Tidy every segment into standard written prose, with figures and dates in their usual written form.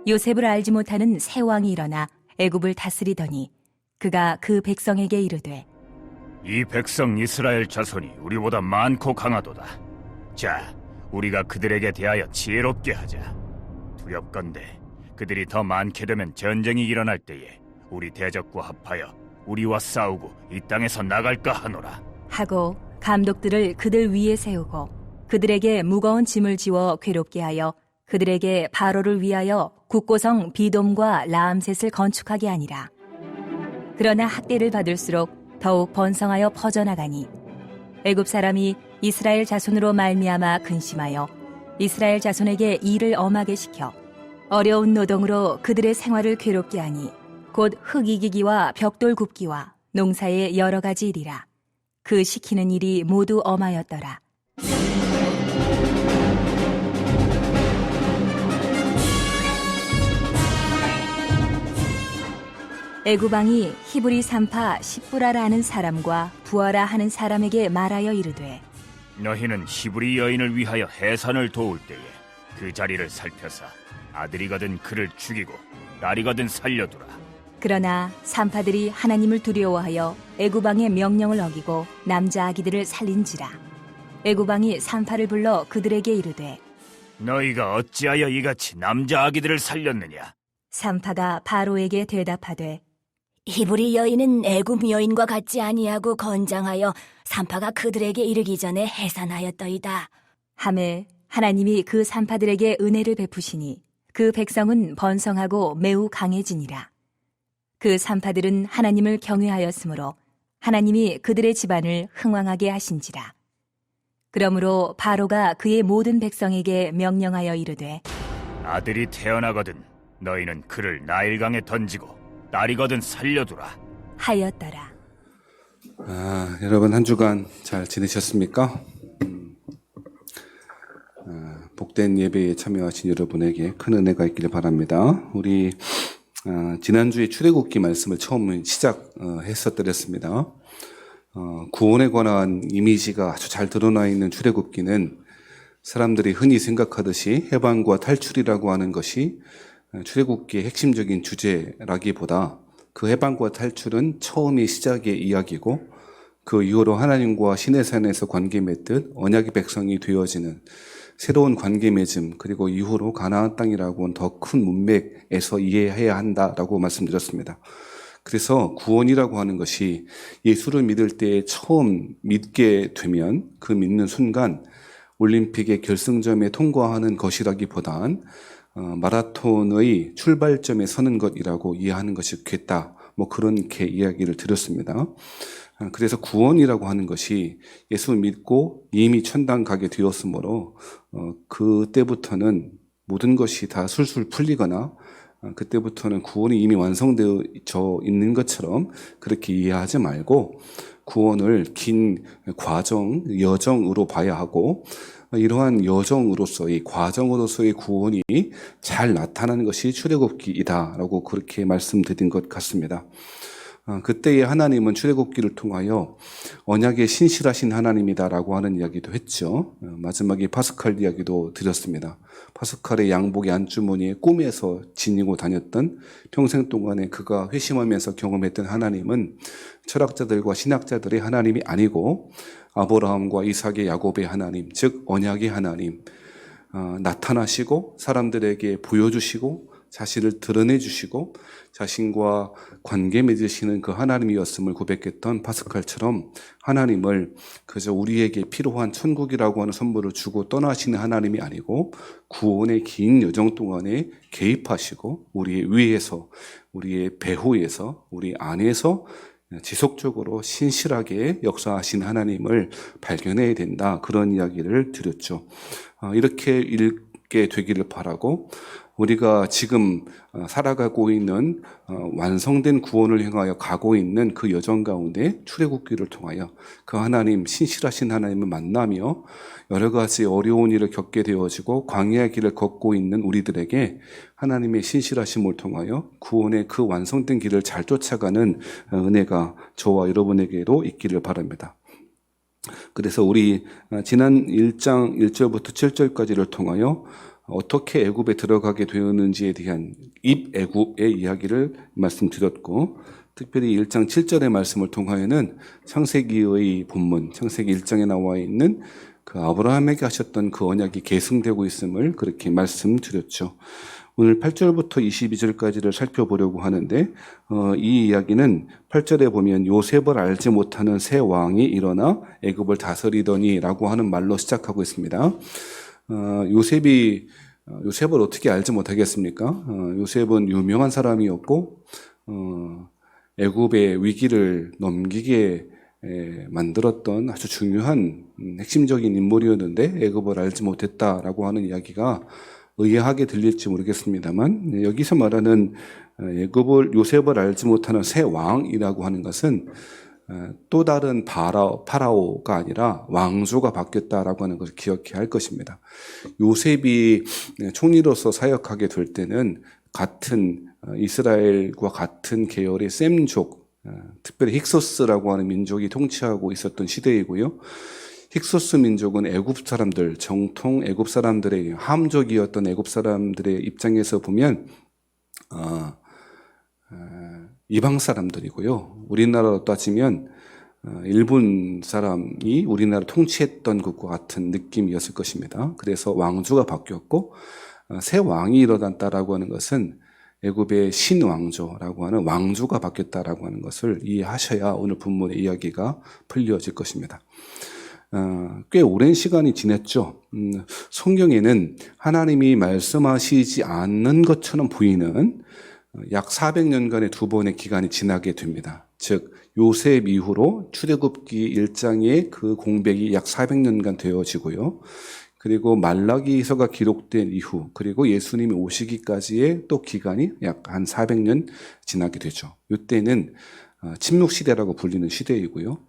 요셉을 알지 못하는 새 왕이 일어나 애굽을 다스리더니 그가 그 백성에게 이르되 이 백성 이스라엘 자손이 우리보다 많고 강하도다. 자, 우리가 그들에게 대하여 지혜롭게 하자. 두렵건대 그들이 더 많게 되면 전쟁이 일어날 때에 우리 대적과 합하여 우리와 싸우고 이 땅에서 나갈까 하노라. 하고 감독들을 그들 위에 세우고 그들에게 무거운 짐을 지워 괴롭게 하여 그들에게 바로를 위하여 국고성 비돔과 라암셋을 건축하게 하니라. 그러나 학대를 받을수록 더욱 번성하여 퍼져나가니 애굽 사람이 이스라엘 자손으로 말미암아 근심하여 이스라엘 자손에게 일을 엄하게 시켜 어려운 노동으로 그들의 생활을 괴롭게 하니 곧 흙 이기기와 벽돌 굽기와 농사의 여러 가지 일이라. 그 시키는 일이 모두 엄하였더라. 애굽 왕이 히브리 산파 십부라라 하는 사람과 부하라 하는 사람에게 말하여 이르되 너희는 히브리 여인을 위하여 해산을 도울 때에 그 자리를 살펴서 아들이거든 그를 죽이고 딸이거든 살려두라. 그러나 산파들이 하나님을 두려워하여 애굽 왕의 명령을 어기고 남자 아기들을 살린지라. 애굽 왕이 산파를 불러 그들에게 이르되 너희가 어찌하여 이같이 남자 아기들을 살렸느냐? 산파가 바로에게 대답하되 히브리 여인은 애굽 여인과 같지 아니하고 건장하여 산파가 그들에게 이르기 전에 해산하였더이다. 하매 하나님이 그 산파들에게 은혜를 베푸시니 그 백성은 번성하고 매우 강해지니라. 그 산파들은 하나님을 경외하였으므로 하나님이 그들의 집안을 흥왕하게 하신지라. 그러므로 바로가 그의 모든 백성에게 명령하여 이르되 아들이 태어나거든 너희는 그를 나일강에 던지고 딸이거든 살려두라 하였더라. 여러분 한 주간 잘 지내셨습니까? 복된 예배에 참여하신 여러분에게 큰 은혜가 있기를 바랍니다. 우리 지난주에 출애굽기 말씀을 처음 시작했었더랬습니다. 구원에 관한 이미지가 아주 잘 드러나 있는 출애굽기는 사람들이 흔히 생각하듯이 해방과 탈출이라고 하는 것이 출애굽기의 핵심적인 주제라기보다 그 해방과 탈출은 처음이 시작의 이야기고 그 이후로 하나님과 시내산에서 관계 맺듯 언약의 백성이 되어지는 새로운 관계 맺음, 그리고 이후로 가나안 땅이라고 하는 더 큰 문맥에서 이해해야 한다라고 말씀드렸습니다. 그래서 구원이라고 하는 것이 예수를 믿을 때 처음 믿게 되면 그 믿는 순간 올림픽의 결승점에 통과하는 것이라기보단 마라톤의 출발점에 서는 것이라고 이해하는 것이 좋겠다. 그렇게 이야기를 드렸습니다. 그래서 구원이라고 하는 것이 예수 믿고 이미 천당 가게 되었으므로 그때부터는 모든 것이 다 술술 풀리거나 그때부터는 구원이 이미 완성되어 있는 것처럼 그렇게 이해하지 말고 구원을 긴 과정, 여정으로 봐야 하고 이러한 여정으로서의 과정으로서의 구원이 잘 나타나는 것이 출애굽기이다라고 그렇게 말씀드린 것 같습니다. 그때의 하나님은 출애굽기를 통하여 언약의 신실하신 하나님이다라고 하는 이야기도 했죠. 마지막에 파스칼 이야기도 드렸습니다. 파스칼의 양복의 안주머니에 꿈에서 지니고 다녔던 평생 동안에 그가 회심하면서 경험했던 하나님은 철학자들과 신학자들의 하나님이 아니고 아브라함과 이삭의 야곱의 하나님, 즉 언약의 하나님, 나타나시고 사람들에게 보여주시고 자신을 드러내주시고 자신과 관계 맺으시는 그 하나님이었음을 고백했던 파스칼처럼 하나님을 그저 우리에게 필요한 천국이라고 하는 선물을 주고 떠나시는 하나님이 아니고 구원의 긴 여정 동안에 개입하시고 우리의 위에서, 우리의 배후에서, 우리 안에서 지속적으로 신실하게 역사하신 하나님을 발견해야 된다. 그런 이야기를 드렸죠. 이렇게 읽게 되기를 바라고 우리가 지금 살아가고 있는 완성된 구원을 향하여 가고 있는 그 여정 가운데 출애굽기를 통하여 그 하나님, 신실하신 하나님을 만나며 여러 가지 어려운 일을 겪게 되어지고 광야의 길을 걷고 있는 우리들에게 하나님의 신실하심을 통하여 구원의 그 완성된 길을 잘 쫓아가는 은혜가 저와 여러분에게도 있기를 바랍니다. 그래서 우리 지난 1장 1절부터 7절까지를 통하여 어떻게 애굽에 들어가게 되었는지에 대한 입애굽의 이야기를 말씀드렸고, 특별히 1장 7절의 말씀을 통하여는 창세기의 본문, 창세기 1장에 나와 있는 그 아브라함에게 하셨던 그 언약이 계승되고 있음을 그렇게 말씀드렸죠. 오늘 8절부터 22절까지를 살펴보려고 하는데, 이 이야기는 8절에 보면 요셉을 알지 못하는 새 왕이 일어나 애굽을 다스리더니 라고 하는 말로 시작하고 있습니다. 요셉을 어떻게 알지 못하겠습니까? 요셉은 유명한 사람이었고, 애굽의 위기를 넘기게 만들었던 아주 중요한 핵심적인 인물이었는데 애굽을 알지 못했다라고 하는 이야기가 의아하게 들릴지 모르겠습니다만, 여기서 말하는 요셉을 알지 못하는 새 왕이라고 하는 것은 또 다른 파라오가 아니라 왕조가 바뀌었다라고 하는 것을 기억해야 할 것입니다. 요셉이 총리로서 사역하게 될 때는 같은 이스라엘과 같은 계열의 셈족, 특별히 힉소스라고 하는 민족이 통치하고 있었던 시대이고요. 힉소스 민족은 애굽 사람들, 정통 애굽 사람들의 함족이었던 애굽 사람들의 입장에서 보면 이방 사람들이고요. 우리나라로 따지면 일본 사람이 우리나라 통치했던 것과 같은 느낌이었을 것입니다. 그래서 왕조가 바뀌었고, 새 왕이 일어났다라고 하는 것은 애굽의 신왕조라고 하는 왕조가 바뀌었다라고 하는 것을 이해하셔야 오늘 본문의 이야기가 풀려질 것입니다. 꽤 오랜 시간이 지났죠. 성경에는 하나님이 말씀하시지 않는 것처럼 보이는 약 400년간의 두 번의 기간이 지나게 됩니다. 즉 요셉 이후로 출애굽기 1장의 그 공백이 약 400년간 되어지고요. 그리고 말라기서가 기록된 이후, 그리고 예수님이 오시기까지의 또 기간이 약 한 400년 지나게 되죠. 이때는 침묵시대라고 불리는 시대이고요.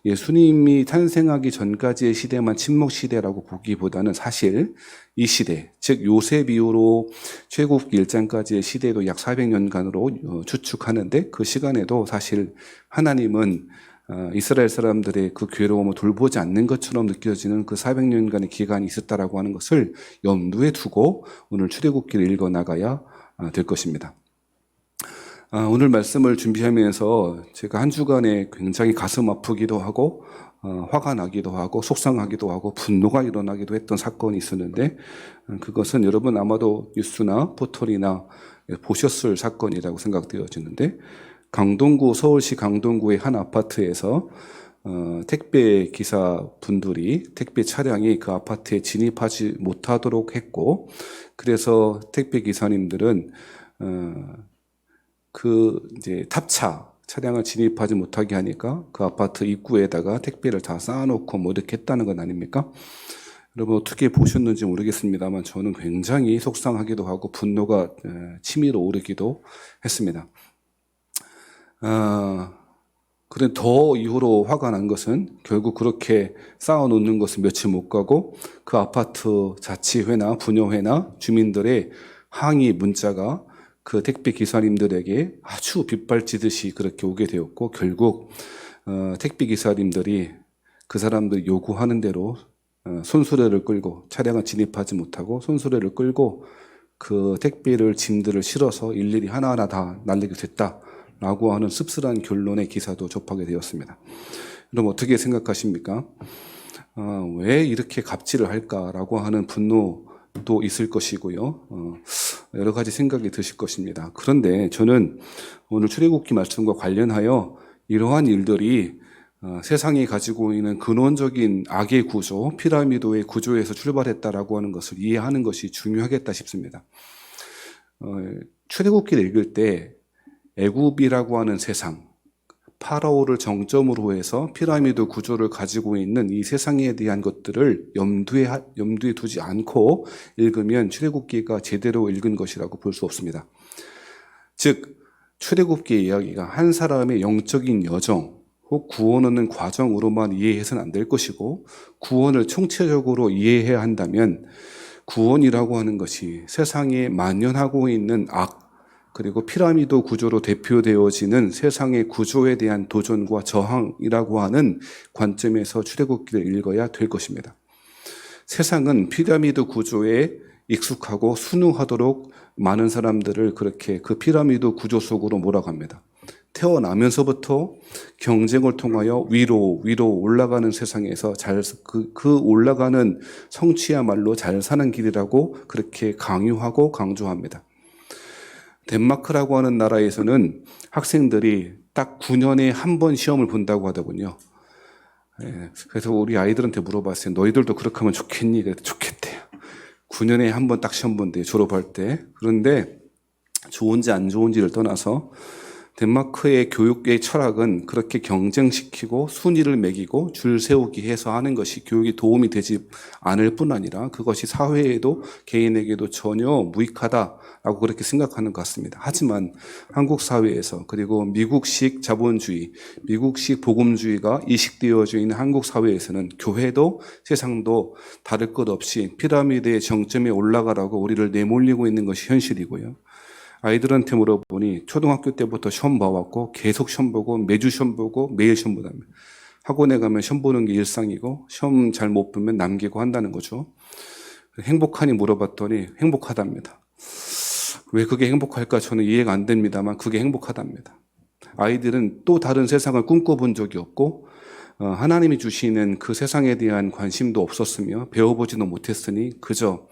예수님이 탄생하기 전까지의 시대만 침묵시대라고 보기보다는 사실 이 시대, 즉 요셉 이후로 출애굽기 1장까지의 시대도 약 400년간으로 추측하는데, 그 시간에도 사실 하나님은 이스라엘 사람들의 그 괴로움을 돌보지 않는 것처럼 느껴지는 그 400년간의 기간이 있었다라고 하는 것을 염두에 두고 오늘 출애굽기를 읽어 나가야 될 것입니다. 오늘 말씀을 준비하면서 제가 한 주간에 굉장히 가슴 아프기도 하고 화가 나기도 하고 속상하기도 하고 분노가 일어나기도 했던 사건이 있었는데, 그것은 여러분 아마도 뉴스나 포털이나 보셨을 사건이라고 생각되어지는데, 서울시 강동구의 한 아파트에서 택배 기사 분들이 택배 차량이 그 아파트에 진입하지 못하도록 했고, 그래서 택배 기사님들은 이제 탑차 차량을 진입하지 못하게 하니까 그 아파트 입구에다가 택배를 다 쌓아놓고 뭐 이렇게 했다는 건 아닙니까? 여러분 어떻게 보셨는지 모르겠습니다만 저는 굉장히 속상하기도 하고 분노가 치밀어 오르기도 했습니다. 그런데 더 이후로 화가 난 것은 결국 그렇게 쌓아놓는 것은 며칠 못 가고 그 아파트 자치회나 부녀회나 주민들의 항의 문자가 그 택배 기사님들에게 아주 빗발치듯이 그렇게 오게 되었고, 결국 택배 기사님들이 그 사람들이 요구하는 대로 손수레를 끌고 차량을 진입하지 못하고 손수레를 끌고 그 짐들을 실어서 일일이 하나하나 다 날리게 됐다라고 하는 씁쓸한 결론의 기사도 접하게 되었습니다. 그럼 어떻게 생각하십니까? 왜 이렇게 갑질을 할까라고 하는 분노도 있을 것이고요. 여러 가지 생각이 드실 것입니다. 그런데 저는 오늘 출애굽기 말씀과 관련하여 이러한 일들이 세상이 가지고 있는 근원적인 악의 구조, 피라미드의 구조에서 출발했다라고 하는 것을 이해하는 것이 중요하겠다 싶습니다. 출애굽기를 읽을 때 애굽이라고 하는 세상, 파라오를 정점으로 해서 피라미드 구조를 가지고 있는 이 세상에 대한 것들을 염두에 두지 않고 읽으면 출애굽기가 제대로 읽은 것이라고 볼 수 없습니다. 즉 출애굽기의 이야기가 한 사람의 영적인 여정 혹 구원하는 과정으로만 이해해서는 안 될 것이고, 구원을 총체적으로 이해해야 한다면 구원이라고 하는 것이 세상에 만연하고 있는 악, 그리고 피라미드 구조로 대표되어지는 세상의 구조에 대한 도전과 저항이라고 하는 관점에서 출애굽기를 읽어야 될 것입니다. 세상은 피라미드 구조의 익숙하고 순응하도록 많은 사람들을 그렇게 그 피라미드 구조 속으로 몰아갑니다. 태어나면서부터 경쟁을 통하여 위로 올라가는 세상에서 그 올라가는 성취야말로 잘 사는 길이라고 그렇게 강요하고 강조합니다. 덴마크라고 하는 나라에서는 학생들이 딱 9년에 한 번 시험을 본다고 하더군요. 그래서 우리 아이들한테 물어봤어요. 너희들도 그렇게 하면 좋겠니? 그래서 좋겠대요. 9년에 한 번 딱 시험 본대요. 졸업할 때. 그런데 좋은지 안 좋은지를 떠나서 덴마크의 교육의 철학은 그렇게 경쟁시키고 순위를 매기고 줄 세우기 해서 하는 것이 교육에 도움이 되지 않을 뿐 아니라 그것이 사회에도 개인에게도 전혀 무익하다라고 그렇게 생각하는 것 같습니다. 하지만 한국 사회에서 그리고 미국식 자본주의, 미국식 복음주의가 이식되어져 있는 한국 사회에서는 교회도 세상도 다를 것 없이 피라미드의 정점에 올라가라고 우리를 내몰리고 있는 것이 현실이고요. 아이들한테 물어보니 초등학교 때부터 시험 봐왔고 계속 시험 보고 매주 시험 보고 매일 시험 보다. 학원에 가면 시험 보는 게 일상이고 시험 잘 못 보면 남기고 한다는 거죠. 행복하니 물어봤더니 행복하답니다. 왜 그게 행복할까 저는 이해가 안 됩니다만 그게 행복하답니다. 아이들은 또 다른 세상을 꿈꿔본 적이 없고 하나님이 주시는 그 세상에 대한 관심도 없었으며 배워보지도 못했으니 그저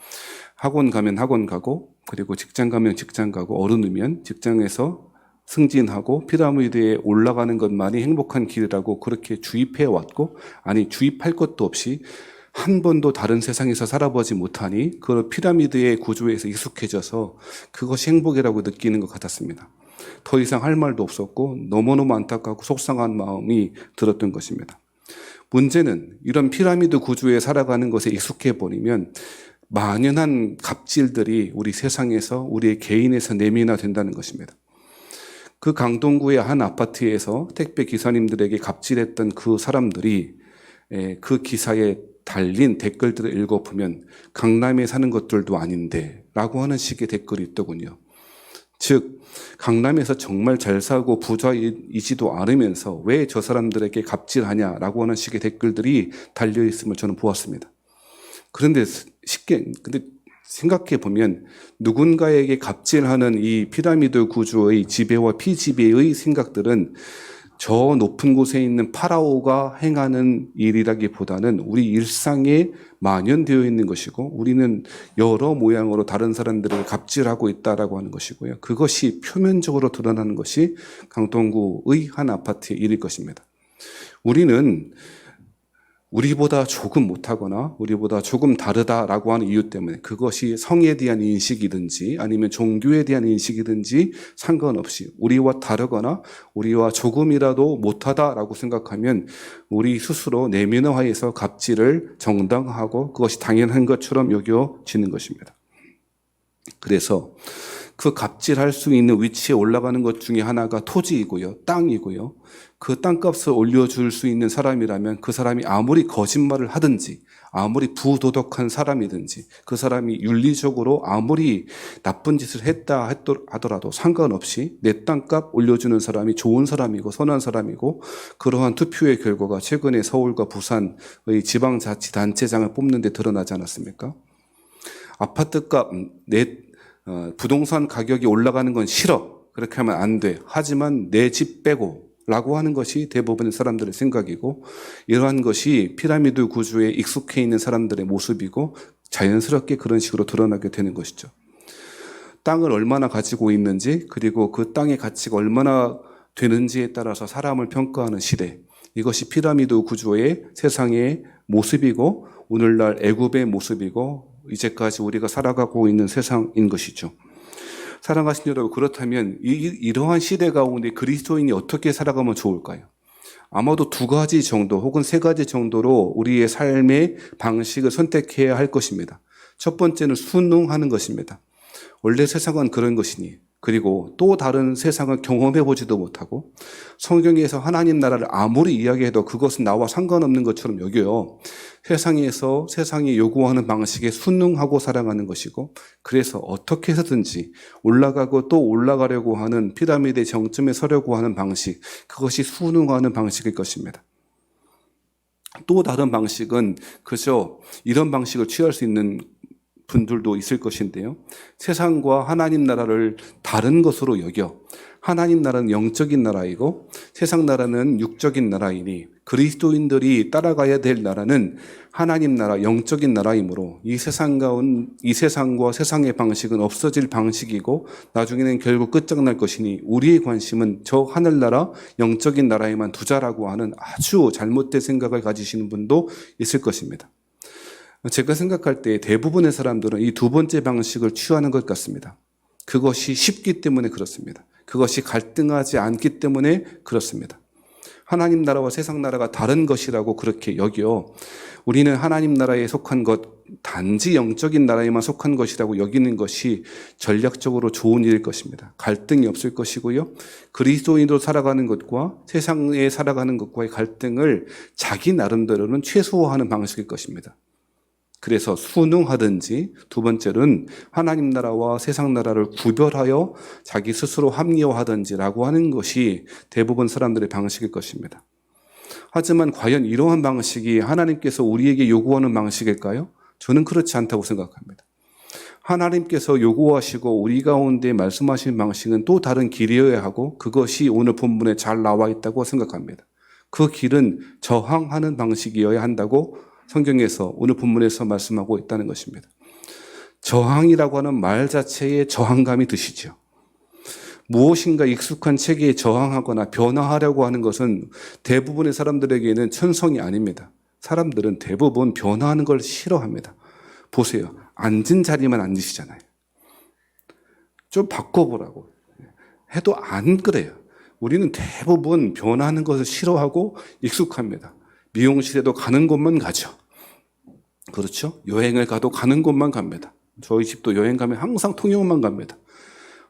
학원 가면 학원 가고 그리고 직장 가면 직장 가고 어른이면 직장에서 승진하고 피라미드에 올라가는 것만이 행복한 길이라고 그렇게 주입해 왔고 아니 주입할 것도 없이 한 번도 다른 세상에서 살아보지 못하니 그 피라미드의 구조에서 익숙해져서 그것이 행복이라고 느끼는 것 같았습니다. 더 이상 할 말도 없었고 너무너무 안타깝고 속상한 마음이 들었던 것입니다. 문제는 이런 피라미드 구조에 살아가는 것에 익숙해 버리면 만연한 갑질들이 우리 세상에서 우리의 개인에서 내면화 된다는 것입니다. 그 강동구의 한 아파트에서 택배 기사님들에게 갑질했던 그 사람들이 그 기사에 달린 댓글들을 읽어보면 강남에 사는 것들도 아닌데 라고 하는 식의 댓글이 있더군요. 즉 강남에서 정말 잘 살고 부자이지도 않으면서 왜 저 사람들에게 갑질하냐라고 하는 식의 댓글들이 달려있음을 저는 보았습니다. 그런데 근데 생각해 보면 누군가에게 갑질하는 이 피라미드 구조의 지배와 피지배의 생각들은 저 높은 곳에 있는 파라오가 행하는 일이라기보다는 우리 일상에 만연되어 있는 것이고 우리는 여러 모양으로 다른 사람들을 갑질하고 있다라고 하는 것이고요. 그것이 표면적으로 드러나는 것이 강동구의 한 아파트의 일일 것입니다. 우리는 우리보다 조금 못하거나 우리보다 조금 다르다라고 하는 이유 때문에 그것이 성에 대한 인식이든지 아니면 종교에 대한 인식이든지 상관없이 우리와 다르거나 우리와 조금이라도 못하다라고 생각하면 우리 스스로 내면화해서 갑질을 정당하고 그것이 당연한 것처럼 여겨지는 것입니다. 그래서 그 갑질할 수 있는 위치에 올라가는 것 중에 하나가 토지이고요, 땅이고요. 그 땅값을 올려줄 수 있는 사람이라면 그 사람이 아무리 거짓말을 하든지 아무리 부도덕한 사람이든지 그 사람이 윤리적으로 아무리 나쁜 짓을 했다 하더라도 상관없이 내 땅값 올려주는 사람이 좋은 사람이고 선한 사람이고 그러한 투표의 결과가 최근에 서울과 부산의 지방자치단체장을 뽑는 데 드러나지 않았습니까? 아파트값, 부동산 가격이 올라가는 건 싫어. 그렇게 하면 안 돼. 하지만 내 집 빼고 라고 하는 것이 대부분의 사람들의 생각이고 이러한 것이 피라미드 구조에 익숙해 있는 사람들의 모습이고 자연스럽게 그런 식으로 드러나게 되는 것이죠. 땅을 얼마나 가지고 있는지 그리고 그 땅의 가치가 얼마나 되는지에 따라서 사람을 평가하는 시대. 이것이 피라미드 구조의 세상의 모습이고 오늘날 애굽의 모습이고 이제까지 우리가 살아가고 있는 세상인 것이죠. 사랑하신 여러분, 그렇다면 이러한 시대 가운데 그리스도인이 어떻게 살아가면 좋을까요? 아마도 두 가지 정도 혹은 세 가지 정도로 우리의 삶의 방식을 선택해야 할 것입니다. 첫 번째는 순응하는 것입니다. 원래 세상은 그런 것이니 그리고 또 다른 세상을 경험해 보지도 못하고 성경에서 하나님 나라를 아무리 이야기해도 그것은 나와 상관없는 것처럼 여겨요. 세상에서 세상이 요구하는 방식에 순응하고 살아가는 것이고 그래서 어떻게 해서든지 올라가고 또 올라가려고 하는 피라미드의 정점에 서려고 하는 방식, 그것이 순응하는 방식일 것입니다. 또 다른 방식은 그저 이런 방식을 취할 수 있는 분들도 있을 것인데요. 세상과 하나님 나라를 다른 것으로 여겨 하나님 나라는 영적인 나라이고 세상 나라는 육적인 나라이니 그리스도인들이 따라가야 될 나라는 하나님 나라, 영적인 나라이므로 이 세상과 세상의 방식은 없어질 방식이고 나중에는 결국 끝장날 것이니 우리의 관심은 저 하늘나라, 영적인 나라에만 두자라고 하는 아주 잘못된 생각을 가지시는 분도 있을 것입니다. 제가 생각할 때 대부분의 사람들은 이 두 번째 방식을 취하는 것 같습니다. 그것이 쉽기 때문에 그렇습니다. 그것이 갈등하지 않기 때문에 그렇습니다. 하나님 나라와 세상 나라가 다른 것이라고 그렇게 여겨 우리는 하나님 나라에 속한 것, 단지 영적인 나라에만 속한 것이라고 여기는 것이 전략적으로 좋은 일일 것입니다. 갈등이 없을 것이고요. 그리스도인으로 살아가는 것과 세상에 살아가는 것과의 갈등을 자기 나름대로는 최소화하는 방식일 것입니다. 그래서 순응하든지 두 번째는 하나님 나라와 세상 나라를 구별하여 자기 스스로 합리화하든지라고 하는 것이 대부분 사람들의 방식일 것입니다. 하지만 과연 이러한 방식이 하나님께서 우리에게 요구하는 방식일까요? 저는 그렇지 않다고 생각합니다. 하나님께서 요구하시고 우리 가운데 말씀하신 방식은 또 다른 길이어야 하고 그것이 오늘 본문에 잘 나와 있다고 생각합니다. 그 길은 저항하는 방식이어야 한다고 성경에서 오늘 본문에서 말씀하고 있다는 것입니다. 저항이라고 하는 말 자체에 저항감이 드시죠. 무엇인가 익숙한 체계에 저항하거나 변화하려고 하는 것은 대부분의 사람들에게는 천성이 아닙니다. 사람들은 대부분 변화하는 걸 싫어합니다. 보세요. 앉은 자리만 앉으시잖아요. 좀 바꿔보라고 해도 안 그래요. 우리는 대부분 변화하는 것을 싫어하고 익숙합니다. 미용실에도 가는 곳만 가죠. 그렇죠? 여행을 가도 가는 곳만 갑니다. 저희 집도 여행 가면 항상 통영만 갑니다.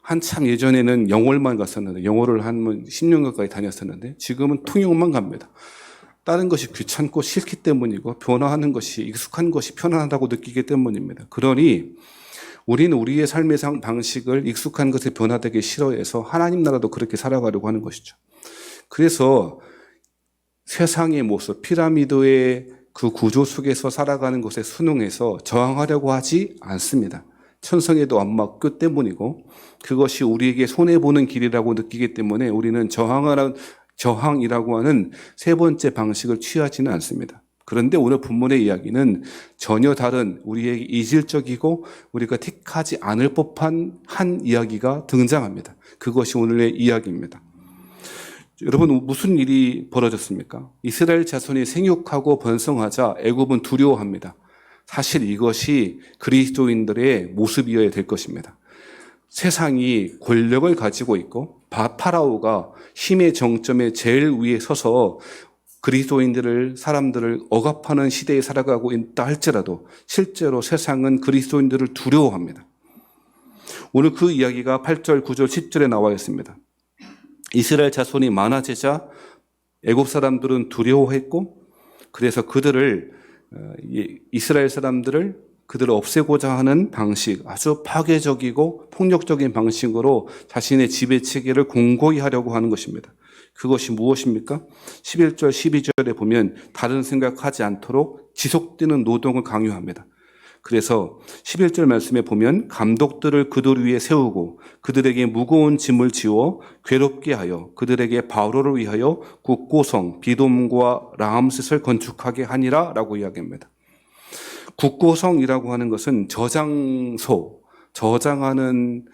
한참 예전에는 영월만 갔었는데 영월을 한 10년 가까이 다녔었는데 지금은 통영만 갑니다. 다른 것이 귀찮고 싫기 때문이고 변화하는 것이 익숙한 것이 편안하다고 느끼기 때문입니다. 그러니 우리는 우리의 삶의 방식을 익숙한 것에 변화되기 싫어해서 하나님 나라도 그렇게 살아가려고 하는 것이죠. 그래서 세상의 모습, 피라미드의 그 구조 속에서 살아가는 것에 순응해서 저항하려고 하지 않습니다. 천성에도 안 맞기 때문이고 그것이 우리에게 손해보는 길이라고 느끼기 때문에 우리는 저항이라고 하는 세 번째 방식을 취하지는 않습니다. 그런데 오늘 본문의 이야기는 전혀 다른 우리에게 이질적이고 우리가 택하지 않을 법한 한 이야기가 등장합니다. 그것이 오늘의 이야기입니다. 여러분 무슨 일이 벌어졌습니까? 이스라엘 자손이 생육하고 번성하자 애굽은 두려워합니다. 사실 이것이 그리스도인들의 모습이어야 될 것입니다. 세상이 권력을 가지고 있고 파라오가 힘의 정점에 제일 위에 서서 사람들을 억압하는 시대에 살아가고 있다 할지라도 실제로 세상은 그리스도인들을 두려워합니다. 오늘 그 이야기가 8절, 9절, 10절에 나와 있습니다. 이스라엘 자손이 많아지자 애굽 사람들은 두려워했고 그래서 이스라엘 사람들을 없애고자 하는 방식, 아주 파괴적이고 폭력적인 방식으로 자신의 지배 체계를 공고히 하려고 하는 것입니다. 그것이 무엇입니까? 11절, 12절에 보면 다른 생각하지 않도록 지속되는 노동을 강요합니다. 그래서 11절 말씀에 보면 감독들을 그들 위에 세우고 그들에게 무거운 짐을 지워 괴롭게 하여 그들에게 바로를 위하여 국고성, 비돔과 라암셋을 건축하게 하니라 라고 이야기합니다. 국고성이라고 하는 것은 저장소, 저장하는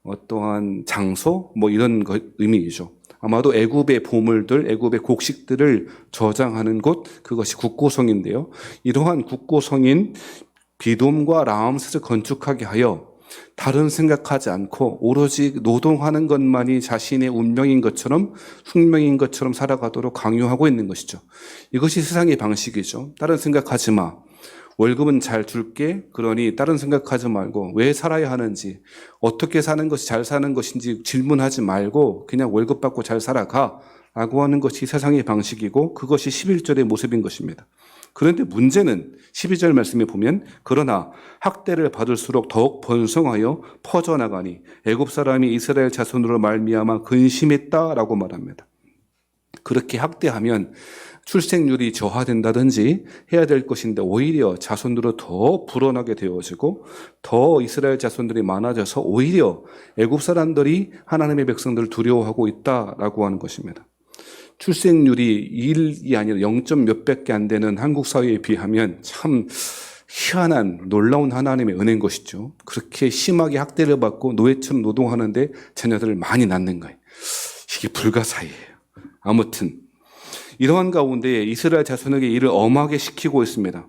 어떠한 장소 이런 의미이죠. 아마도 애굽의 보물들, 애굽의 곡식들을 저장하는 곳, 그것이 국고성인데요. 이러한 국고성인 비돔과 라암셋을 건축하게 하여 다른 생각하지 않고 오로지 노동하는 것만이 자신의 운명인 것처럼 숙명인 것처럼 살아가도록 강요하고 있는 것이죠. 이것이 세상의 방식이죠. 다른 생각하지 마. 월급은 잘 줄게. 그러니 다른 생각하지 말고 왜 살아야 하는지, 어떻게 사는 것이 잘 사는 것인지 질문하지 말고 그냥 월급 받고 잘 살아가 라고 하는 것이 세상의 방식이고 그것이 11절의 모습인 것입니다. 그런데 문제는 12절 말씀에 보면 그러나 학대를 받을수록 더욱 번성하여 퍼져나가니 애굽 사람이 이스라엘 자손으로 말미암아 근심했다라고 말합니다. 그렇게 학대하면 출생률이 저하된다든지 해야 될 것인데 오히려 자손들은 더 불어나게 되어지고 더 이스라엘 자손들이 많아져서 오히려 애굽 사람들이 하나님의 백성들을 두려워하고 있다라고 하는 것입니다. 출생률이 1이 아니라 0점 몇백개 안 되는 한국 사회에 비하면 참 희한한 놀라운 하나님의 은혜인 것이죠. 그렇게 심하게 학대를 받고 노예처럼 노동하는데 자녀들을 많이 낳는 거예요. 이게 불가사의예요. 아무튼 이러한 가운데 이스라엘 자손에게 이를 엄하게 시키고 있습니다.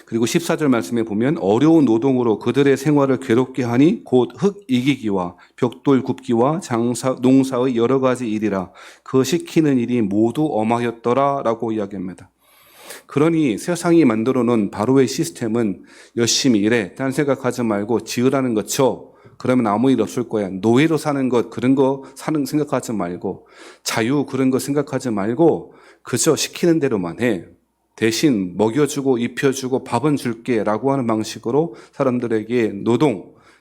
그리고 14절 말씀에 보면 어려운 노동으로 그들의 생활을 괴롭게 하니 곧 흙 이기기와 벽돌 굽기와 농사의 여러 가지 일이라 그 시키는 일이 모두 엄하였더라 라고 이야기합니다. 그러니 세상이 만들어 놓은 바로의 시스템은 열심히 일해, 딴 생각하지 말고 지으라는 거 쳐. 그러면 아무 일 없을 거야. 노예로 사는 것, 그런 거 생각하지 말고, 자유 그런 거 생각하지 말고 그저 시키는 대로만 해. 대신 먹여주고 입혀주고 밥은 줄게 라고 하는 방식으로 사람들에게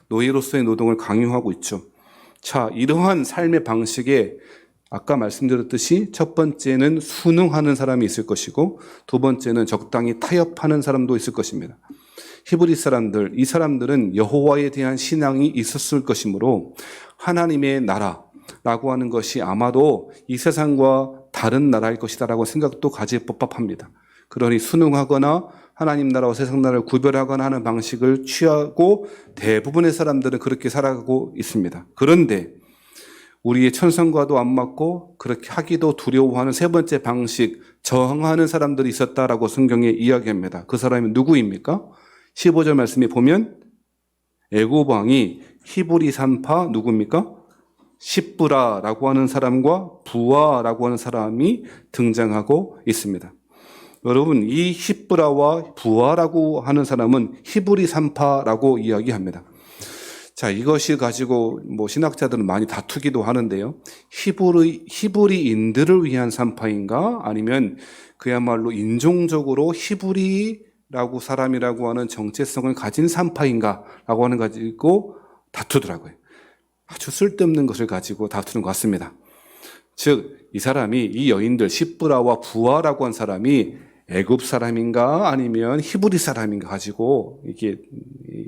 노예로서의 노동을 강요하고 있죠. 자, 이러한 삶의 방식에 아까 말씀드렸듯이 첫 번째는 순응하는 사람이 있을 것이고 두 번째는 적당히 타협하는 사람도 있을 것입니다. 히브리 사람들, 이 사람들은 여호와에 대한 신앙이 있었을 것이므로 하나님의 나라라고 하는 것이 아마도 이 세상과 다른 나라일 것이다라고 생각도 가질 법합니다. 그러니 순응하거나 하나님 나라와 세상 나라를 구별하거나 하는 방식을 취하고 대부분의 사람들은 그렇게 살아가고 있습니다. 그런데 우리의 천성과도 안 맞고 그렇게 하기도 두려워하는 세 번째 방식, 저항하는 사람들이 있었다라고 성경에 이야기합니다. 그 사람이 누구입니까? 15절 말씀에 보면 애굽 왕이 히브리 산파 누구입니까? 십브라라고 하는 사람과 부아라고 하는 사람이 등장하고 있습니다. 여러분, 이 십브라와 부아라고 하는 사람은 히브리 산파라고 이야기합니다. 자, 이것이 가지고 신학자들은 많이 다투기도 하는데요. 히브리인들을 위한 산파인가? 아니면 그야말로 인종적으로 히브리라고 사람이라고 하는 정체성을 가진 산파인가? 라고 하는 가지고 다투더라고요. 아주 쓸데없는 것을 가지고 다투는 것 같습니다. 즉, 이 여인들 십브라와 부아라고 한 사람이 애굽 사람인가 아니면 히브리 사람인가 가지고 이게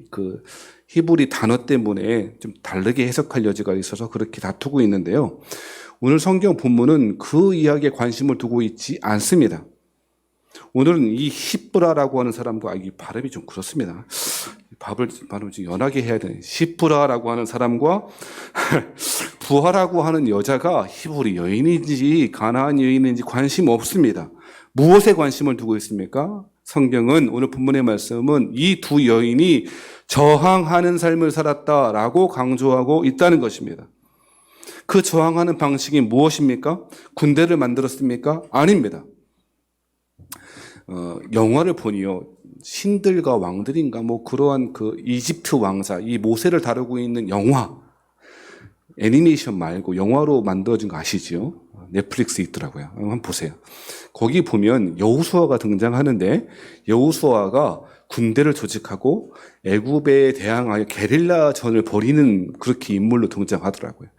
그 히브리 단어 때문에 좀 다르게 해석할 여지가 있어서 그렇게 다투고 있는데요. 오늘 성경 본문은 그 이야기에 관심을 두고 있지 않습니다. 오늘은 이 십브라라고 하는 사람과 이 발음이 좀 그렇습니다. 발음을 좀 연하게 해야 되네. 십브라라고 하는 사람과 부하라고 하는 여자가 히브리 여인인지 가나안 여인인지 관심 없습니다. 무엇에 관심을 두고 있습니까? 성경은 오늘 본문의 말씀은 이 두 여인이 저항하는 삶을 살았다라고 강조하고 있다는 것입니다. 그 저항하는 방식이 무엇입니까? 군대를 만들었습니까? 아닙니다. 영화를 보니요, 신들과 왕들인가 그러한 그 이집트 왕자, 이 모세를 다루고 있는 영화, 애니메이션 말고 영화로 만들어진 거 아시죠? 넷플릭스에 있더라고요. 한번 보세요. 거기 보면 여호수아가 등장하는데 여호수아가 군대를 조직하고 애굽에 대항하여 게릴라전을 벌이는 그렇게 인물로 등장하더라고요.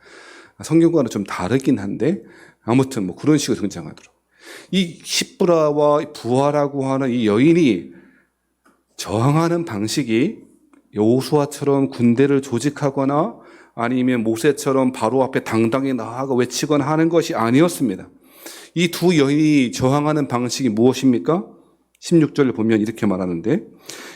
성경과는 좀 다르긴 한데 아무튼 그런 식으로 등장하더라고요. 이 십브라와 부하라고 하는 이 여인이 저항하는 방식이 여호수아처럼 군대를 조직하거나 아니면 모세처럼 바로 앞에 당당히 나아가 외치거나 하는 것이 아니었습니다. 이 두 여인이 저항하는 방식이 무엇입니까? 16절을 보면 이렇게 말하는데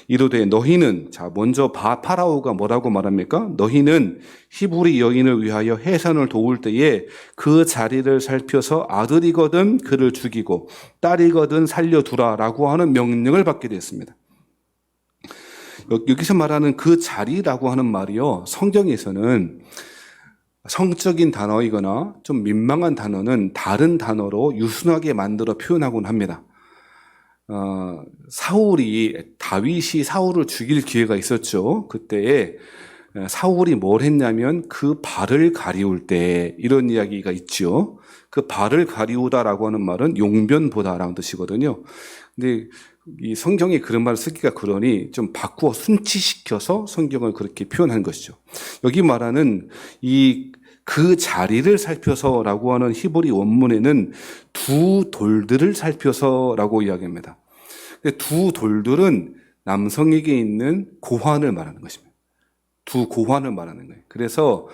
이르되 너희는, 자 먼저 파라오가 뭐라고 말합니까? 너희는 히브리 여인을 위하여 해산을 도울 때에 그 자리를 살펴서 아들이거든 그를 죽이고 딸이거든 살려두라라고 하는 명령을 받게 됐습니다. 여기서 말하는 그 자리라고 하는 말이요, 성경에서는 성적인 단어이거나 좀 민망한 단어는 다른 단어로 유순하게 만들어 표현하곤 합니다. 다윗이 사울을 죽일 기회가 있었죠. 그때에 사울이 뭘 했냐면 그 발을 가리울 때, 이런 이야기가 있죠. 그 발을 가리우다라고 하는 말은 용변보다라는 뜻이거든요. 근데 이 성경에 그런 말을 쓰기가 그러니 좀 바꾸어 순치시켜서 성경을 그렇게 표현한 것이죠. 여기 말하는 이 그 자리를 살펴서라고 하는 히브리 원문에는 두 돌들을 살펴서라고 이야기합니다. 두 돌들은 남성에게 있는 고환을 말하는 것입니다. 두 고환을 말하는 거예요. 그래서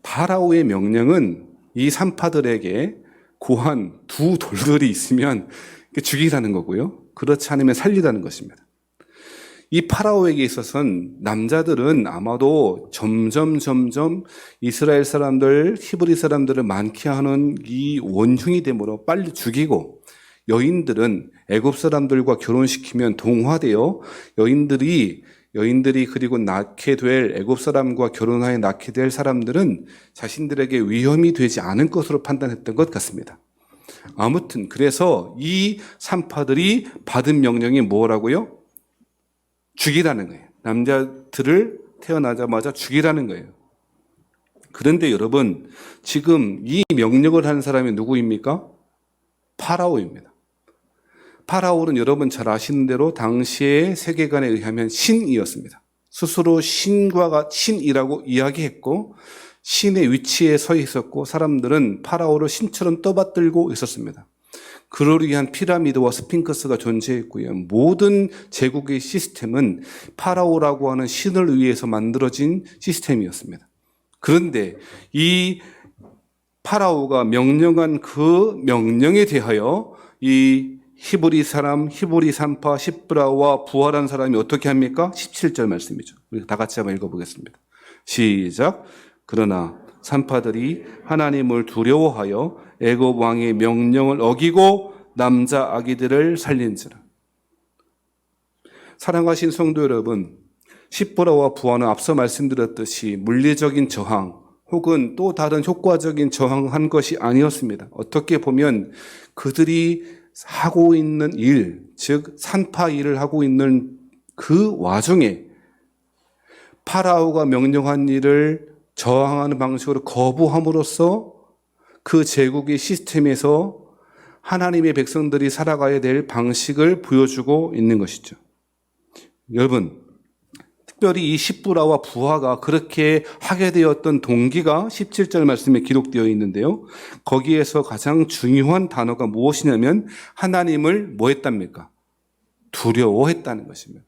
파라오의 명령은 이 산파들에게 고환 두 돌들이 있으면 죽이라는 거고요. 그렇지 않으면 살리라는 것입니다. 이 파라오에게 있어서는 남자들은 아마도 점점 이스라엘 사람들, 히브리 사람들을 많게 하는 이 원흉이 되므로 빨리 죽이고, 여인들은 애굽 사람들과 결혼시키면 동화되어 여인들이 그리고 낳게 될 애굽 사람과 결혼하여 낳게 될 사람들은 자신들에게 위험이 되지 않을 것으로 판단했던 것 같습니다. 아무튼 그래서 이 산파들이 받은 명령이 뭐라고요? 죽이라는 거예요. 남자들을 태어나자마자 죽이라는 거예요. 그런데 여러분, 지금 이 명령을 한 사람이 누구입니까? 파라오입니다. 파라오는 여러분 잘 아시는 대로 당시의 세계관에 의하면 신이었습니다. 스스로 신이라고 이야기했고, 신의 위치에 서 있었고, 사람들은 파라오를 신처럼 떠받들고 있었습니다. 그를 위한 피라미드와 스핑크스가 존재했고요. 모든 제국의 시스템은 파라오라고 하는 신을 위해서 만들어진 시스템이었습니다. 그런데 이 파라오가 명령한 그 명령에 대하여 이 히브리 산파 시브라와 부활한 사람이 어떻게 합니까? 17절 말씀이죠. 우리 다 같이 한번 읽어보겠습니다. 시작. 그러나 산파들이 하나님을 두려워하여 애굽 왕의 명령을 어기고 남자 아기들을 살린지라. 사랑하신 성도 여러분, 시브라와 부활은 앞서 말씀드렸듯이 물리적인 저항 혹은 또 다른 효과적인 저항한 것이 아니었습니다. 어떻게 보면 그들이 하고 있는 일, 즉 산파 일을 하고 있는 그 와중에 파라오가 명령한 일을 저항하는 방식으로 거부함으로써 그 제국의 시스템에서 하나님의 백성들이 살아가야 될 방식을 보여주고 있는 것이죠. 여러분, 특별히 이 시브라와 부하가 그렇게 하게 되었던 동기가 17절 말씀에 기록되어 있는데요. 거기에서 가장 중요한 단어가 무엇이냐면 하나님을 뭐 했답니까? 두려워했다는 것입니다.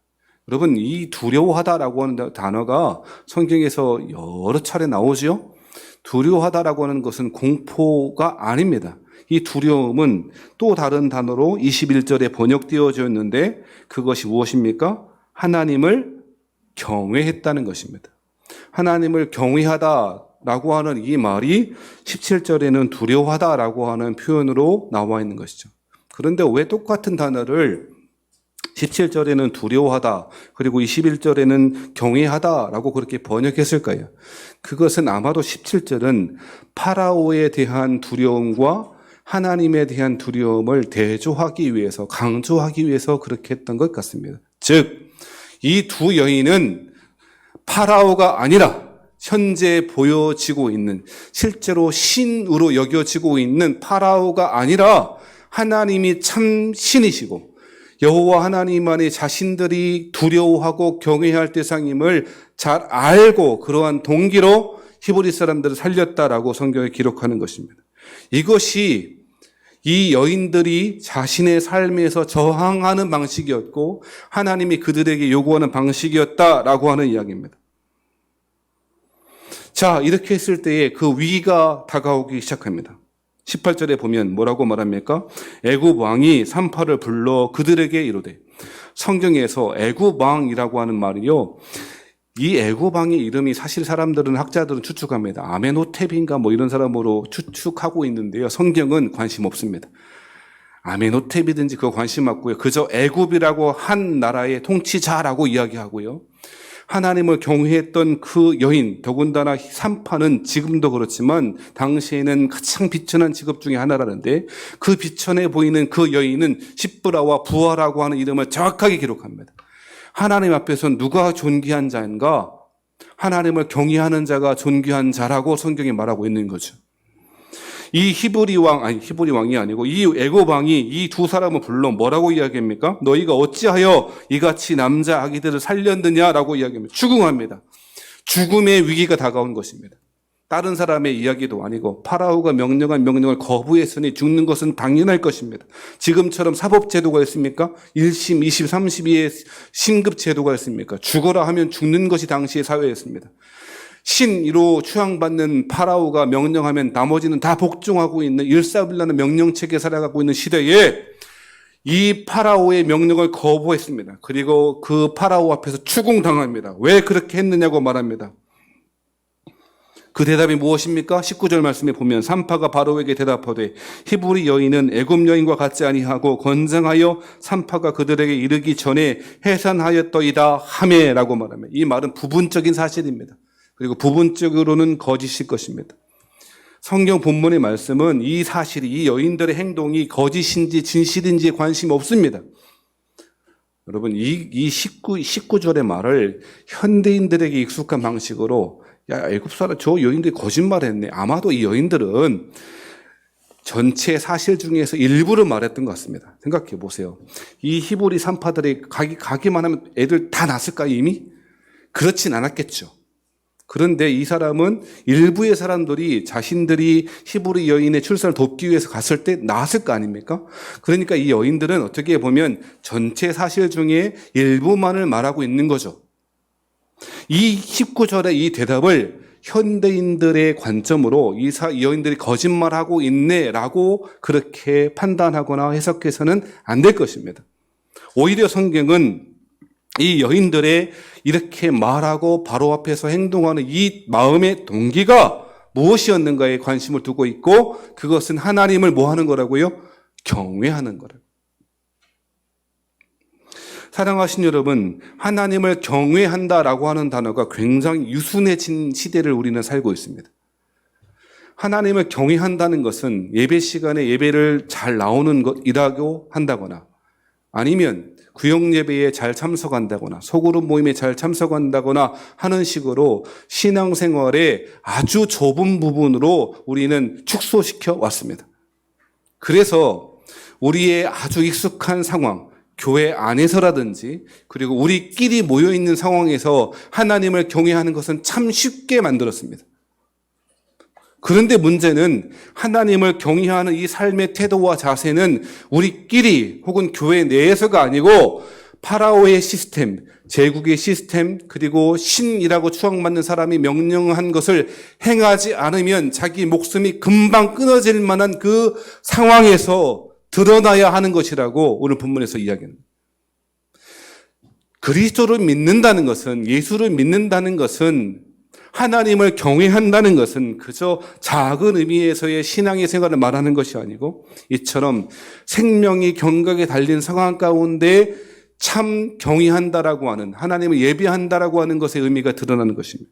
여러분, 이 두려워하다라고 하는 단어가 성경에서 여러 차례 나오죠. 두려워하다라고 하는 것은 공포가 아닙니다. 이 두려움은 또 다른 단어로 21절에 번역되어져 있는데 그것이 무엇입니까? 하나님을 경외했다는 것입니다. 하나님을 경외하다라고 하는 이 말이 17절에는 두려워하다라고 하는 표현으로 나와 있는 것이죠. 그런데 왜 똑같은 단어를 17절에는 두려워하다 그리고 21절에는 경외하다라고 그렇게 번역했을까요? 그것은 아마도 17절은 파라오에 대한 두려움과 하나님에 대한 두려움을 대조하기 위해서, 강조하기 위해서 그렇게 했던 것 같습니다. 즉, 이 두 여인은 파라오가 아니라 현재 보여지고 있는, 실제로 신으로 여겨지고 있는 파라오가 아니라 하나님이 참 신이시고 여호와 하나님만이 자신들이 두려워하고 경외할 대상임을 잘 알고 그러한 동기로 히브리 사람들을 살렸다라고 성경에 기록하는 것입니다. 이것이 이 여인들이 자신의 삶에서 저항하는 방식이었고 하나님이 그들에게 요구하는 방식이었다라고 하는 이야기입니다. 자, 이렇게 했을 때에 그 위기가 다가오기 시작합니다. 18절에 보면 뭐라고 말합니까? 애굽 왕이 산파를 불러 그들에게 이르되, 성경에서 애굽 왕이라고 하는 말이요, 이 애굽 왕의 이름이 사실 학자들은 추측합니다. 아멘호텝인가 뭐 이런 사람으로 추측하고 있는데요. 성경은 관심 없습니다. 아멘호텝이든지 그거 관심 없고요. 그저 애굽이라고 한 나라의 통치자라고 이야기하고요. 하나님을 경외했던 그 여인, 더군다나 산파는 지금도 그렇지만 당시에는 가장 비천한 직업 중에 하나라는데 그 비천해 보이는 그 여인은 시브라와 부하라고 하는 이름을 정확하게 기록합니다. 하나님 앞에서 누가 존귀한 자인가? 하나님을 경외하는 자가 존귀한 자라고 성경이 말하고 있는 거죠. 이 히브리 왕이 아니고 이 애굽 왕이 이 두 사람을 불러 뭐라고 이야기합니까? 너희가 어찌하여 이같이 남자 아기들을 살렸느냐라고 이야기합니다. 추궁합니다. 죽음의 위기가 다가온 것입니다. 다른 사람의 이야기도 아니고 파라오가 명령한 명령을 거부했으니 죽는 것은 당연할 것입니다. 지금처럼 사법제도가 있습니까? 1심, 2심, 3심의 신급제도가 있습니까? 죽어라 하면 죽는 것이 당시의 사회였습니다. 신으로 추앙받는 파라오가 명령하면 나머지는 다 복종하고 있는 일사불란한 명령체계에 살아가고 있는 시대에 이 파라오의 명령을 거부했습니다. 그리고 그 파라오 앞에서 추궁당합니다. 왜 그렇게 했느냐고 말합니다. 그 대답이 무엇입니까? 19절 말씀에 보면 산파가 바로에게 대답하되 히브리 여인은 애굽 여인과 같지 아니하고 건장하여 산파가 그들에게 이르기 전에 해산하였더이다 하매라고 말합니다. 이 말은 부분적인 사실입니다. 그리고 부분적으로는 거짓일 것입니다. 성경 본문의 말씀은 이 사실이, 이 여인들의 행동이 거짓인지 진실인지에 관심이 없습니다. 여러분, 이 19절의 말을 현대인들에게 익숙한 방식으로 야, 애굽 사람 저 여인들이 거짓말했네. 아마도 이 여인들은 전체 사실 중에서 일부를 말했던 것 같습니다. 생각해 보세요. 이 히브리 산파들이 가기만 하면 애들 다 낳았을까요, 이미? 그렇진 않았겠죠. 그런데 이 사람은 일부의 사람들이 자신들이 히브리 여인의 출산을 돕기 위해서 갔을 때 낳았을 거 아닙니까? 그러니까 이 여인들은 어떻게 보면 전체 사실 중에 일부만을 말하고 있는 거죠. 이 19절의 이 대답을 현대인들의 관점으로 이 여인들이 거짓말하고 있네라고 그렇게 판단하거나 해석해서는 안 될 것입니다. 오히려 성경은 이 여인들의 이렇게 말하고 바로 앞에서 행동하는 이 마음의 동기가 무엇이었는가에 관심을 두고 있고, 그것은 하나님을 뭐 하는 거라고요? 경외하는 거라고요. 사랑하신 여러분, 하나님을 경외한다라고 하는 단어가 굉장히 유순해진 시대를 우리는 살고 있습니다. 하나님을 경외한다는 것은 예배 시간에 예배를 잘 나오는 것이라고 한다거나, 아니면 구역 예배에 잘 참석한다거나 소그룹 모임에 잘 참석한다거나 하는 식으로 신앙생활의 아주 좁은 부분으로 우리는 축소시켜 왔습니다. 그래서 우리의 아주 익숙한 상황, 교회 안에서라든지 그리고 우리끼리 모여있는 상황에서 하나님을 경외하는 것은 참 쉽게 만들었습니다. 그런데 문제는 하나님을 경외하는 이 삶의 태도와 자세는 우리끼리 혹은 교회 내에서가 아니고 파라오의 시스템, 제국의 시스템, 그리고 신이라고 추앙받는 사람이 명령한 것을 행하지 않으면 자기 목숨이 금방 끊어질 만한 그 상황에서 드러나야 하는 것이라고 오늘 본문에서 이야기합니다. 그리스도를 믿는다는 것은, 예수를 믿는다는 것은, 하나님을 경외한다는 것은 그저 작은 의미에서의 신앙의 생활을 말하는 것이 아니고, 이처럼 생명이 경각에 달린 상황 가운데 참 경외한다라고 하는, 하나님을 예배한다라고 하는 것의 의미가 드러나는 것입니다.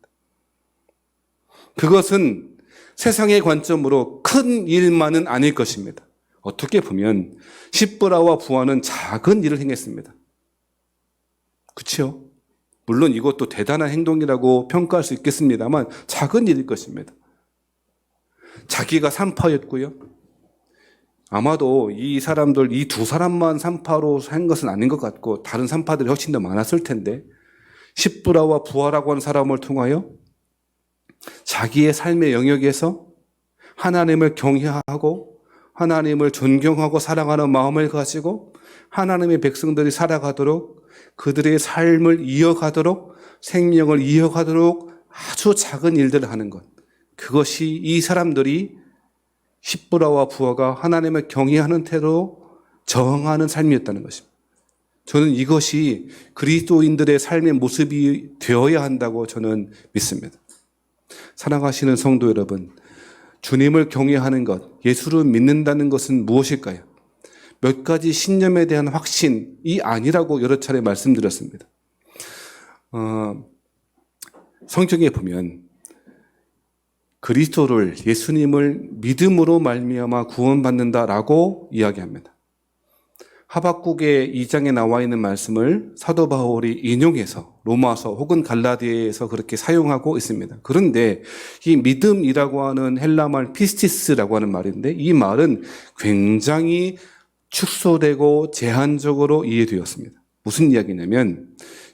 그것은 세상의 관점으로 큰 일만은 아닐 것입니다. 어떻게 보면 십브라와 부하는 작은 일을 행했습니다. 그렇죠? 물론 이것도 대단한 행동이라고 평가할 수 있겠습니다만 작은 일일 것입니다. 자기가 산파였고요. 아마도 이 사람들, 이 두 사람만 산파로 한 것은 아닌 것 같고 다른 산파들이 훨씬 더 많았을 텐데, 십브라와 부하라고 하는 사람을 통하여 자기의 삶의 영역에서 하나님을 경외하고 하나님을 존경하고 사랑하는 마음을 가지고 하나님의 백성들이 살아가도록, 그들의 삶을 이어가도록, 생명을 이어가도록 아주 작은 일들을 하는 것, 그것이 이 사람들이 십브라와 부하가 하나님을 경외하는 태도로 저항하는 삶이었다는 것입니다. 저는 이것이 그리스도인들의 삶의 모습이 되어야 한다고 저는 믿습니다. 사랑하시는 성도 여러분, 주님을 경외하는 것, 예수를 믿는다는 것은 무엇일까요? 몇 가지 신념에 대한 확신이 아니라고 여러 차례 말씀드렸습니다. 성경에 보면 그리스도를, 예수님을 믿음으로 말미암아 구원받는다라고 이야기합니다. 하박국의 2장에 나와 있는 말씀을 사도 바울이 인용해서 로마서 혹은 갈라디아에서 그렇게 사용하고 있습니다. 그런데 이 믿음이라고 하는 헬라말 피스티스라고 하는 말인데, 이 말은 굉장히 축소되고 제한적으로 이해되었습니다. 무슨 이야기냐면,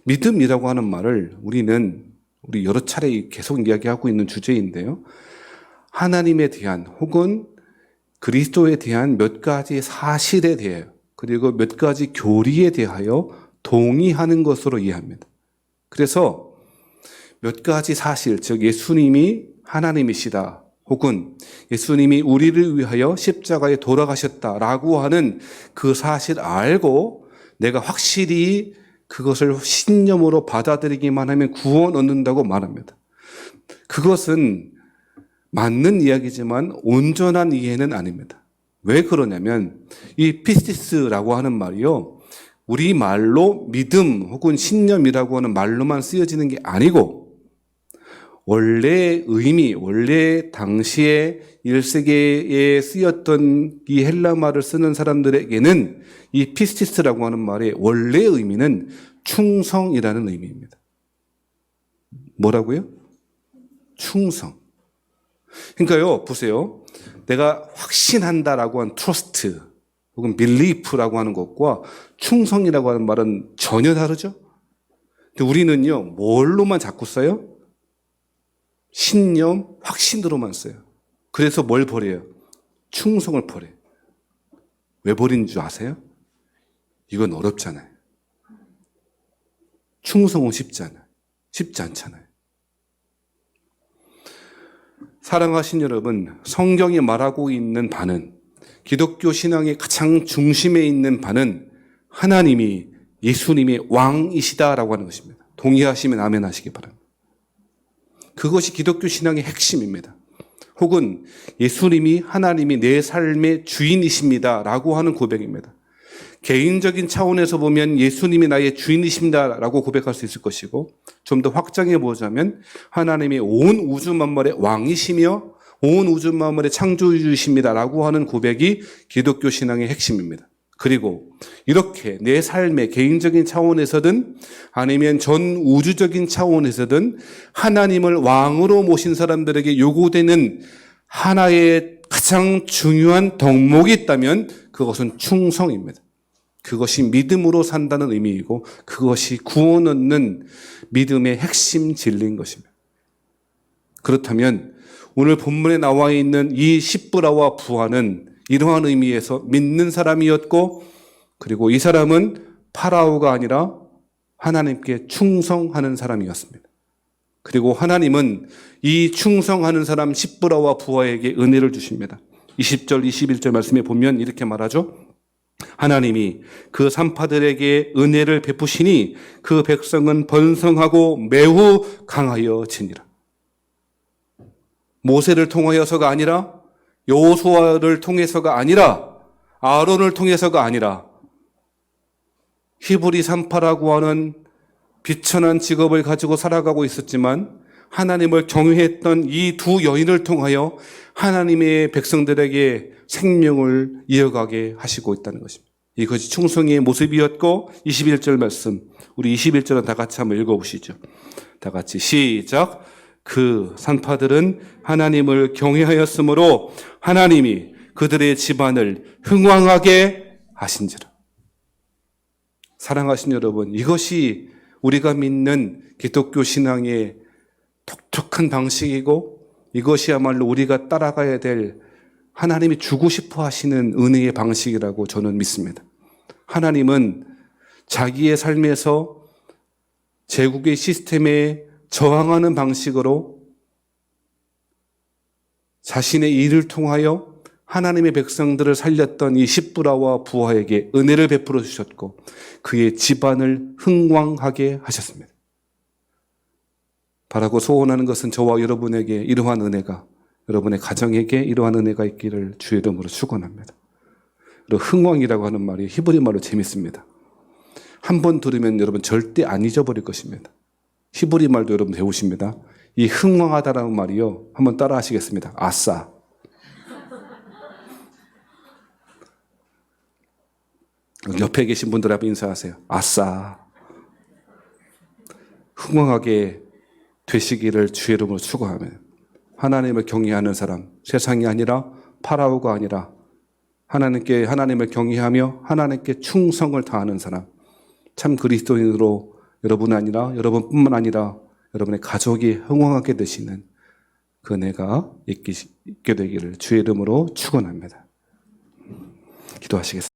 믿음이라고 하는 말을 우리 여러 차례 계속 이야기하고 있는 주제인데요, 하나님에 대한 혹은 그리스도에 대한 몇 가지 사실에 대하여 그리고 몇 가지 교리에 대하여 동의하는 것으로 이해합니다. 그래서 몇 가지 사실, 즉 예수님이 하나님이시다 혹은 예수님이 우리를 위하여 십자가에 돌아가셨다라고 하는 그 사실 알고 내가 확실히 그것을 신념으로 받아들이기만 하면 구원 얻는다고 말합니다. 그것은 맞는 이야기지만 온전한 이해는 아닙니다. 왜 그러냐면 이 피스티스라고 하는 말이요, 우리 말로 믿음 혹은 신념이라고 하는 말로만 쓰여지는 게 아니고 원래 의미, 원래 당시에 1세기에 쓰였던 이 헬라말을 쓰는 사람들에게는 이 피스티스라고 하는 말의 원래 의미는 충성이라는 의미입니다. 뭐라고요? 충성. 그러니까요, 보세요. 내가 확신한다라고 한 trust 혹은 belief라고 하는 것과 충성이라고 하는 말은 전혀 다르죠? 근데 우리는요, 뭘로만 자꾸 써요? 신념, 확신으로만 써요. 그래서 뭘 버려요? 충성을 버려요. 왜 버리는 줄 아세요? 이건 어렵잖아요. 충성은 쉽지 않잖아요. 사랑하신 여러분, 성경이 말하고 있는 바는, 기독교 신앙의 가장 중심에 있는 바는 하나님이 예수님의 왕이시다라고 하는 것입니다. 동의하시면 아멘 하시기 바랍니다. 그것이 기독교 신앙의 핵심입니다. 혹은 예수님이 하나님이 내 삶의 주인이십니다라고 하는 고백입니다. 개인적인 차원에서 보면 예수님이 나의 주인이십니다라고 고백할 수 있을 것이고, 좀 더 확장해 보자면 하나님이 온 우주 만물의 왕이시며 온 우주 만물의 창조주이십니다라고 하는 고백이 기독교 신앙의 핵심입니다. 그리고 이렇게 내 삶의 개인적인 차원에서든 아니면 전 우주적인 차원에서든 하나님을 왕으로 모신 사람들에게 요구되는 하나의 가장 중요한 덕목이 있다면 그것은 충성입니다. 그것이 믿음으로 산다는 의미이고 그것이 구원 얻는 믿음의 핵심 진리인 것입니다. 그렇다면 오늘 본문에 나와 있는 이 십부라와 부하는 이러한 의미에서 믿는 사람이었고, 그리고 이 사람은 파라오가 아니라 하나님께 충성하는 사람이었습니다. 그리고 하나님은 이 충성하는 사람 십부라와 부하에게 은혜를 주십니다. 20절, 21절 말씀에 보면 이렇게 말하죠. 하나님이 그 산파들에게 은혜를 베푸시니 그 백성은 번성하고 매우 강하여 지니라. 모세를 통하여서가 아니라, 여호수아를 통해서가 아니라, 아론을 통해서가 아니라 히브리 산파라고 하는 비천한 직업을 가지고 살아가고 있었지만 하나님을 경외했던 이 두 여인을 통하여 하나님의 백성들에게 생명을 이어가게 하시고 있다는 것입니다. 이것이 충성의 모습이었고, 21절 말씀, 우리 21절은 다 같이 한번 읽어보시죠. 다 같이 시작. 그 산파들은 하나님을 경외하였으므로 하나님이 그들의 집안을 흥왕하게 하신지라. 사랑하신 여러분, 이것이 우리가 믿는 기독교 신앙의 독특한 방식이고 이것이야말로 우리가 따라가야 될 하나님이 주고 싶어 하시는 은혜의 방식이라고 저는 믿습니다. 하나님은 자기의 삶에서 제국의 시스템에 저항하는 방식으로 자신의 일을 통하여 하나님의 백성들을 살렸던 이 십부라와 부하에게 은혜를 베풀어 주셨고 그의 집안을 흥왕하게 하셨습니다. 바라고 소원하는 것은 저와 여러분에게 이러한 은혜가, 여러분의 가정에게 이러한 은혜가 있기를 주의 이름으로 축원합니다. 그리고 흥왕이라고 하는 말이 히브리 말로 재밌습니다. 한 번 들으면 여러분 절대 안 잊어버릴 것입니다. 히브리 말도 여러분 배우십니다. 이 흥왕하다라는 말이요, 한번 따라 하시겠습니다. 아싸. 옆에 계신 분들 앞에 인사하세요. 아싸. 흥왕하게 되시기를 주의 이름으로 축원하며, 하나님을 경외하는 사람, 세상이 아니라 파라오가 아니라 하나님을 경외하며 하나님께 충성을 다하는 사람, 참 그리스도인으로 여러분뿐만 아니라 여러분의 가족이 흥왕하게 되시는 그 은혜가 있게 되기를 주의 이름으로 축원합니다. 기도하시겠습니다.